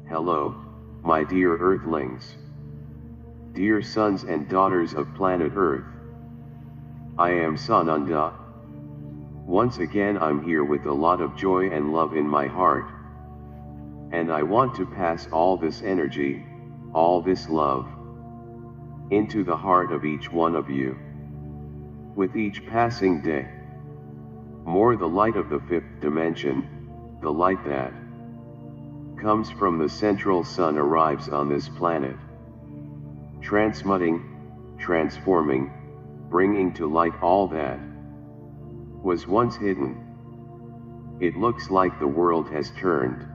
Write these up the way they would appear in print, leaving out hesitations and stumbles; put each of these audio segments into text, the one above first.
Hello, my dear Earthlings. Dear sons and daughters of planet Earth. I am Sananda. Once again I'm here with a lot of joy and love in my heart. And I want to pass all this energy, all this love, into the heart of each one of you. With each passing day, more the light of the fifth dimension, the light that comes from the central sun arrives on this planet, transmuting, transforming, bringing to light all that was once hidden. It looks like the world has turned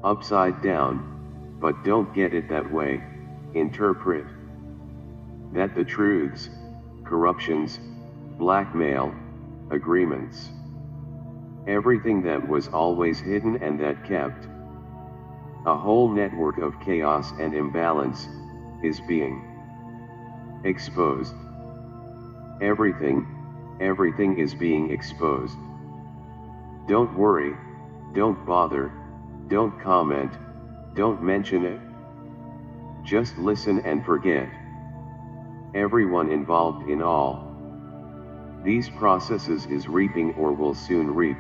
upside down, but don't get it that way. Interpret that the truths, corruptions, blackmail, agreements, everything that was always hidden and that kept a whole network of chaos and imbalance, is being exposed. Everything is being exposed. Don't worry, don't bother, don't comment, don't mention it. Just listen and forget. Everyone involved in all these processes is reaping or will soon reap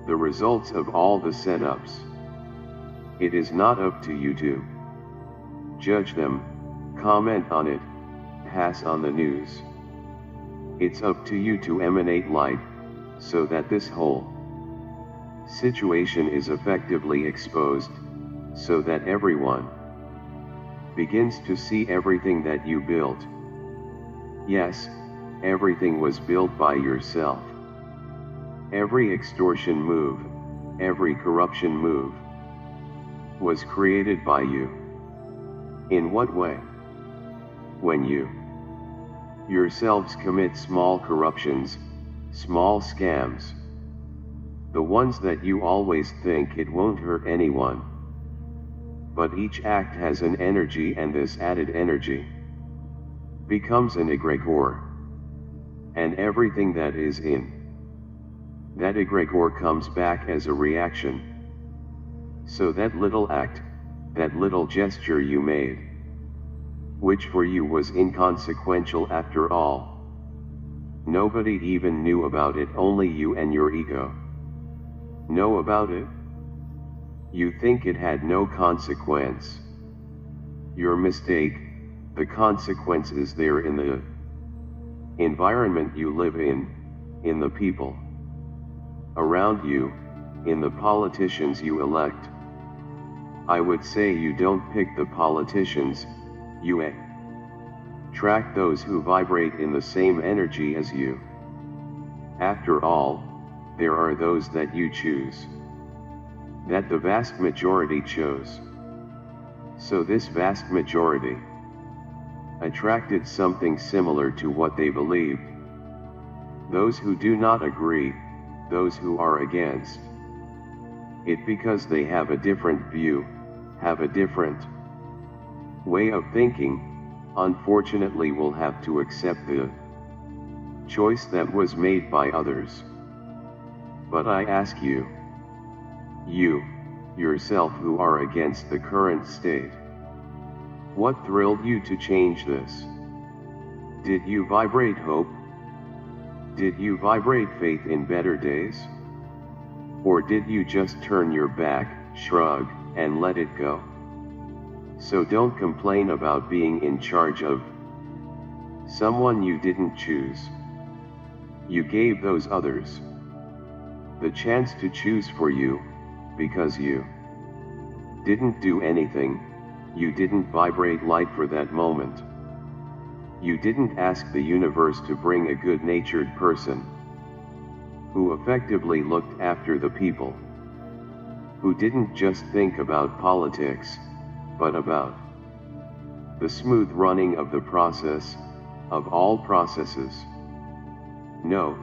the results of all the setups. It is not up to you to judge them, comment on it, pass on the news. It's up to you to emanate light, so that this whole situation is effectively exposed, so that everyone begins to see everything that you built. Yes, everything was built by yourself. Every extortion move, every corruption move, was created by you. In what way? When you yourselves commit small corruptions, small scams, the ones that you always think it won't hurt anyone. But each act has an energy, and this added energy becomes an egregore. And everything that is in that egregore comes back as a reaction. So that little act, that little gesture you made, which for you was inconsequential after all, nobody even knew about it, only you and your ego know about it. You think it had no consequence. Your mistake. The consequence is there in the environment you live in the people around you, in the politicians you elect. I would say you don't pick the politicians, you attract those who vibrate in the same energy as you. After all, there are those that you choose, that the vast majority chose. So this vast majority attracted something similar to what they believed. Those who do not agree, those who are against it because they have a different view, have a different way of thinking, unfortunately will have to accept the choice that was made by others. But I ask you, yourself who are against the current state, what thrilled you to change this? Did you vibrate hope? Did you vibrate faith in better days? Or did you just turn your back, shrug, and let it go? So don't complain about being in charge of someone you didn't choose. You gave those others the chance to choose for you, because you didn't do anything. You didn't vibrate light for that moment. You didn't ask the universe to bring a good-natured person who effectively looked after the people, who didn't just think about politics, but about the smooth running of the process, of all processes. No,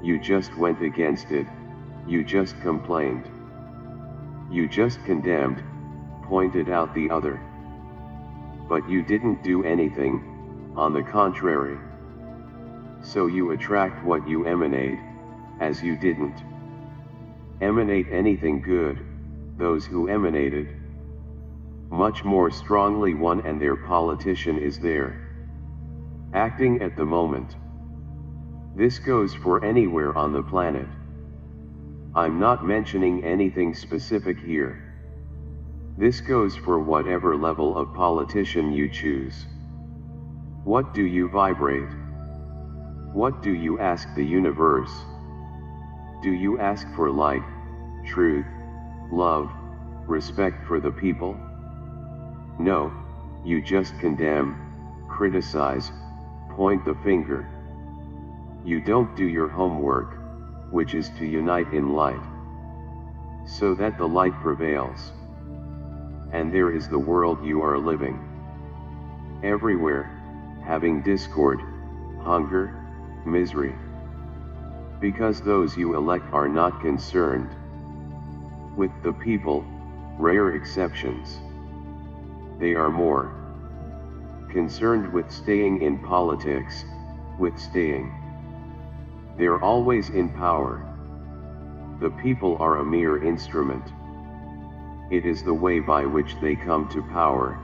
you just went against it, you just complained. You just condemned, pointed out the other. But you didn't do anything, on the contrary. So you attract what you emanate, as you didn't emanate anything good, those who emanated much more strongly one, and their politician is there, acting at the moment. This goes for anywhere on the planet. I'm not mentioning anything specific here. This goes for whatever level of politician you choose. What do you vibrate? What do you ask the universe? Do you ask for light, truth, love, respect for the people? No, you just condemn, criticize, point the finger. You don't do your homework, which is to unite in light, so that the light prevails. And there is the world you are living. Everywhere, having discord, hunger, misery. Because those you elect are not concerned with the people, rare exceptions. They are more concerned with staying in politics, with staying. They're always in power. The people are a mere instrument. It is the way by which they come to power,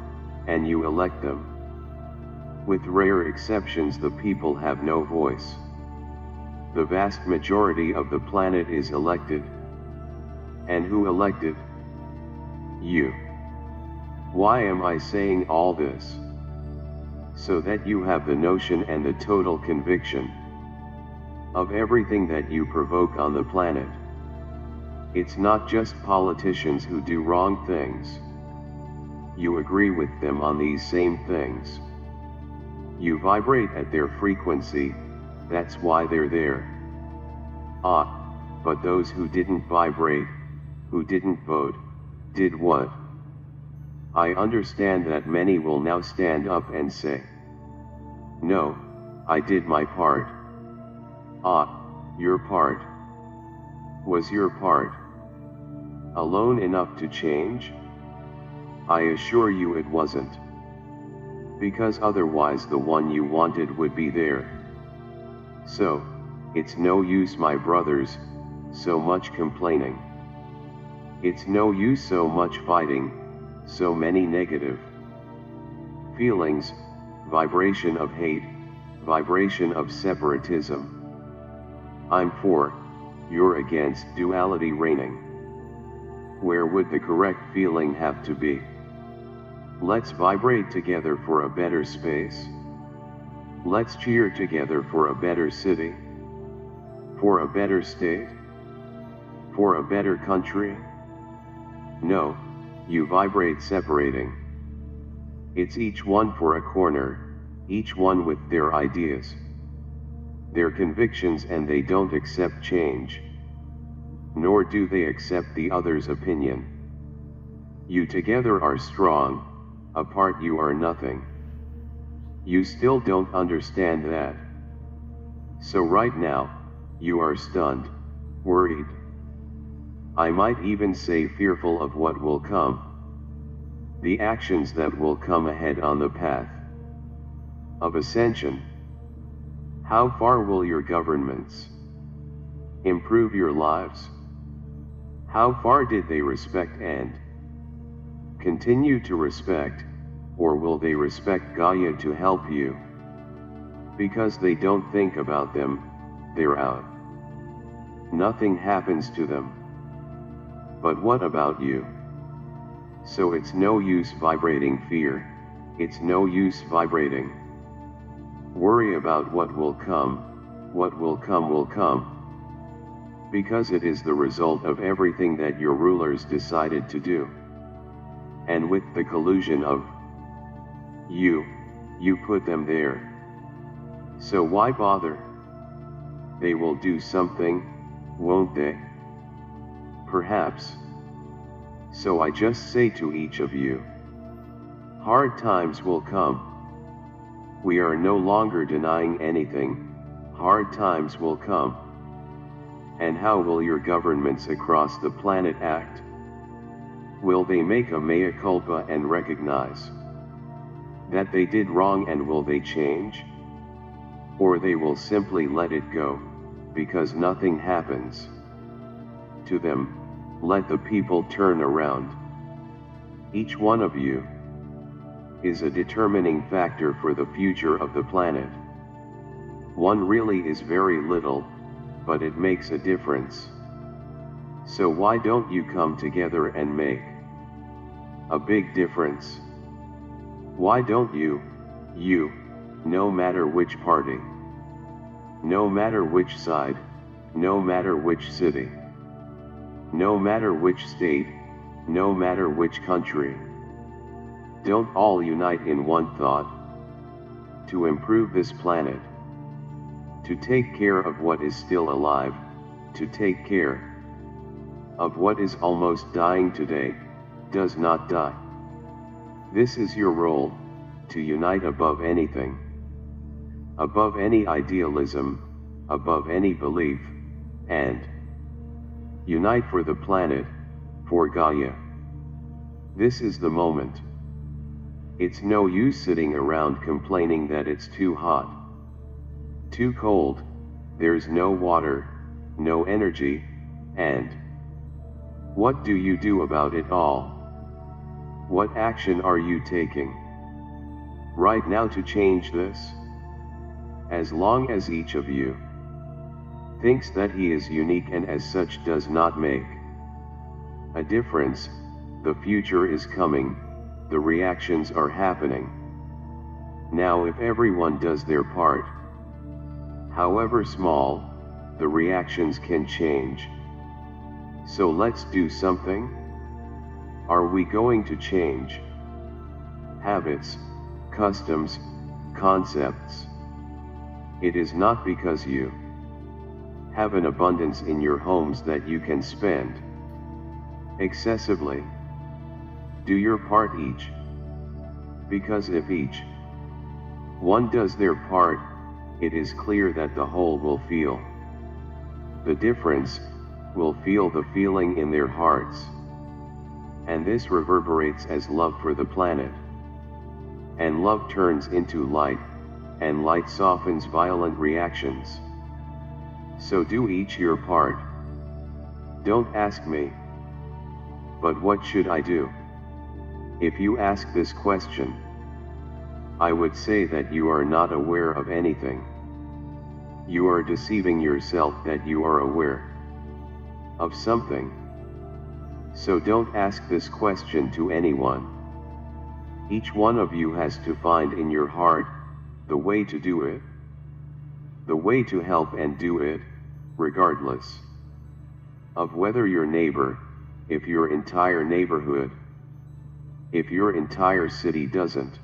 and you elect them. With rare exceptions, the people have no voice. The vast majority of the planet is elected. And who elected? You. Why am I saying all this? So that you have the notion and the total conviction of everything that you provoke on the planet. It's not just politicians who do wrong things. You agree with them on these same things. You vibrate at their frequency, that's why they're there. But those who didn't vibrate, who didn't vote, did what? I understand that many will now stand up and say, no, I did my part. Your part. Was your part alone enough to change? I assure you it wasn't. Because otherwise the one you wanted would be there. So, it's no use, my brothers, so much complaining. It's no use so much fighting, so many negative feelings, vibration of hate, vibration of separatism. I'm for, you're against duality reigning. Where would the correct feeling have to be? Let's vibrate together for a better space. Let's cheer together for a better city. For a better state. For a better country. No, you vibrate separating. It's each one for a corner, each one with their ideas, their convictions, and they don't accept change. Nor do they accept the other's opinion. You together are strong, apart you are nothing. You still don't understand that. So right now, you are stunned, worried. I might even say fearful of what will come. The actions that will come ahead on the path of ascension. How far will your governments improve your lives? How far did they respect and continue to respect, or will they respect Gaia to help you? Because they don't think about them, they're out. Nothing happens to them. But what about you? So it's no use vibrating fear, it's no use vibrating worry about what will come. What will come will come. Because it is the result of everything that your rulers decided to do. And with the collusion of you put them there. So why bother? They will do something, won't they? Perhaps. So I just say to each of you, hard times will come. We are no longer denying anything, hard times will come. And how will your governments across the planet act? Will they make a mea culpa and recognize that they did wrong, and will they change? Or they will simply let it go, because nothing happens to them, let the people turn around. Each one of you is a determining factor for the future of the planet. One really is very little, but it makes a difference. So why don't you come together and make a big difference? Why don't you, no matter which party, no matter which side, no matter which city, no matter which state, no matter which country, don't all unite in one thought to improve this planet, to take care of what is still alive, to take care of what is almost dying today, does not die. This is your role, to unite above anything, above any idealism, above any belief, and unite for the planet, for Gaia. This is the moment. It's no use sitting around complaining that it's too hot, too cold, there's no water, no energy, and what do you do about it all? What action are you taking right now to change this? As long as each of you thinks that he is unique and as such does not make a difference, the future is coming, the reactions are happening. Now if everyone does their part, however small, the reactions can change. So let's do something. Are we going to change habits, customs, concepts? It is not because you have an abundance in your homes that you can spend excessively. Do your part each. Because if each one does their part, it is clear that the whole will feel the difference, will feel the feeling in their hearts. And this reverberates as love for the planet. And love turns into light, and light softens violent reactions. So do each your part. Don't ask me, but what should I do? If you ask this question, I would say that you are not aware of anything. You are deceiving yourself that you are aware of something. So don't ask this question to anyone. Each one of you has to find in your heart the way to do it, the way to help and do it, regardless of whether your neighbor, if your entire neighborhood, if your entire city doesn't.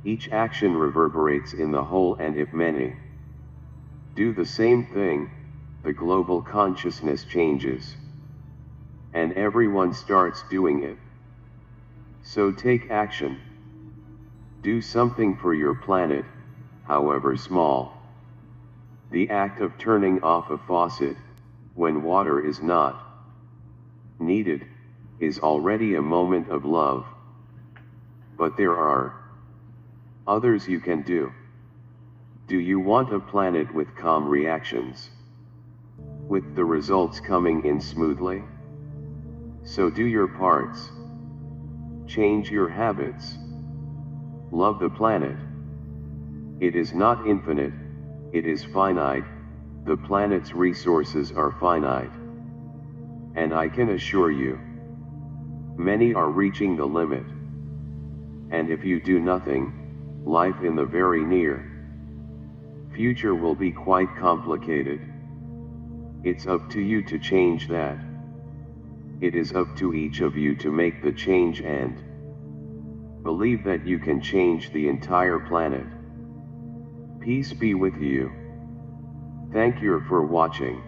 Each action reverberates in the whole, and if many do the same thing, the global consciousness changes, and everyone starts doing it. So take action. Do something for your planet, however small. The act of turning off a faucet, when water is not needed, is already a moment of love. But there are others you can do. Do you want a planet with calm reactions, with the results coming in smoothly? So do your parts. Change your habits. Love the planet. It is not infinite, it is finite. The planet's resources are finite. And I can assure you, many are reaching the limit. And if you do nothing, life in the very near future will be quite complicated. It's up to you to change that. It is up to each of you to make the change and believe that you can change the entire planet. Peace be with you. Thank you for watching.